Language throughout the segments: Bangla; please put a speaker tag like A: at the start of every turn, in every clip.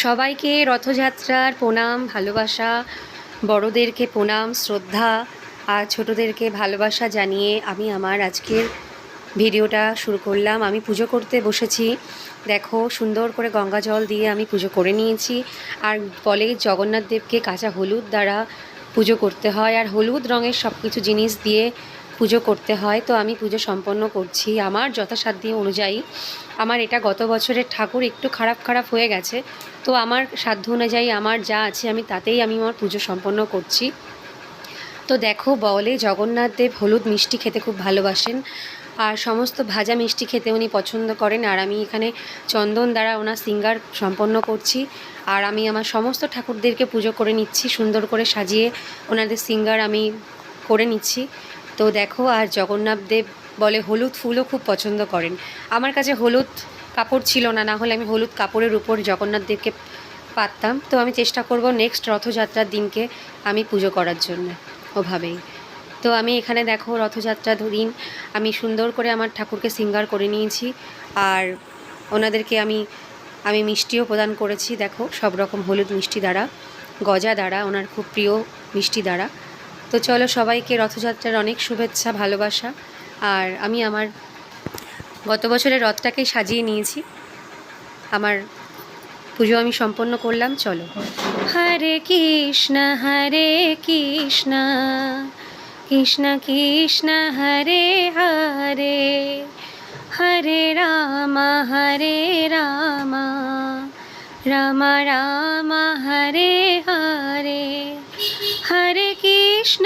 A: সবাইকে রথযাত্রার প্রণাম, ভালোবাসা, বড়দেরকে প্রণাম, শ্রদ্ধা আর ছোটদেরকে ভালোবাসা জানিয়ে আমি আমার আজকের ভিডিওটা শুরু করলাম। আমি পুজো করতে বসেছি। দেখো, সুন্দর করে গঙ্গা জল দিয়ে আমি পুজো করে নিয়েছি। আর বলে জগন্নাথ দেবকে কাঁচা হলুদ দ্বারা পুজো করতে হয়, আর হলুদ রঙের সব কিছু জিনিস দিয়ে পুজো করতে হয়। তো আমি পুজো সম্পন্ন করছি আমার যথাসাধ্য অনুযায়ী। আমার এটা গত বছরের ঠাকুর একটু খারাপ হয়ে গেছে, তো আমার সাধ্য অনুযায়ী আমার যা আছে আমি তাতেই আমি আমার পুজো সম্পন্ন করছি। তো দেখো, বলে জগন্নাথ দেব হলুদ মিষ্টি খেতে খুব ভালোবাসেন, আর সমস্ত ভাজা মিষ্টি খেতে উনি পছন্দ করেন। আর আমি এখানে চন্দন দ্বারা ওনার সিঙ্গার সম্পন্ন করছি, আর আমি আমার সমস্ত ঠাকুরদেরকে পুজো করে নিচ্ছি, সুন্দর করে সাজিয়ে ওনাদের সিঙ্গার আমি করে নিচ্ছি। তো দেখো, আর জগন্নাথ দেব বলে হলুদ ফুলও খুব পছন্দ করেন। আমার কাছে হলুদ কাপড় ছিল না, না হলে আমি হলুদ কাপড়ের উপর জগন্নাথ দেবকে পারতাম। তো আমি চেষ্টা করব নেক্সট রথযাত্রার দিনকে আমি পুজো করার জন্য ওভাবেই। তো আমি এখানে দেখো রথযাত্রার দিন আমি সুন্দর করে আমার ঠাকুরকে সিঙ্গার করে নিয়েছি, আর ওনাদেরকে আমি মিষ্টিও প্রদান করেছি। দেখো, সব রকম হলুদ মিষ্টি দ্বারা, গজা দ্বারা, ওনার খুব প্রিয় মিষ্টি দ্বারা। তো চলো, সবাইকে রথযাত্রার অনেক শুভেচ্ছা, ভালোবাসা। আর আমি আমার গত বছরের রথটাকেই সাজিয়ে নিয়েছি। আমার পুজো আমি সম্পন্ন করলাম। চলো, হরে কৃষ্ণ কৃষ্ণ কৃষ্ণ হরে হরে, হরে রাম রাম রাম হরে হরে, হরে কৃষ্ণ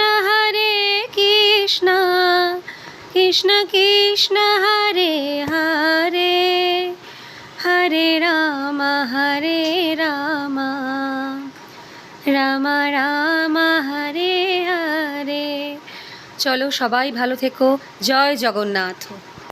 A: কৃষ্ণ কৃষ্ণ হরে হরে, হরে রাম রাম রাম হরে হরে। চলো, সবাই ভালো থেকো। জয় জগন্নাথ।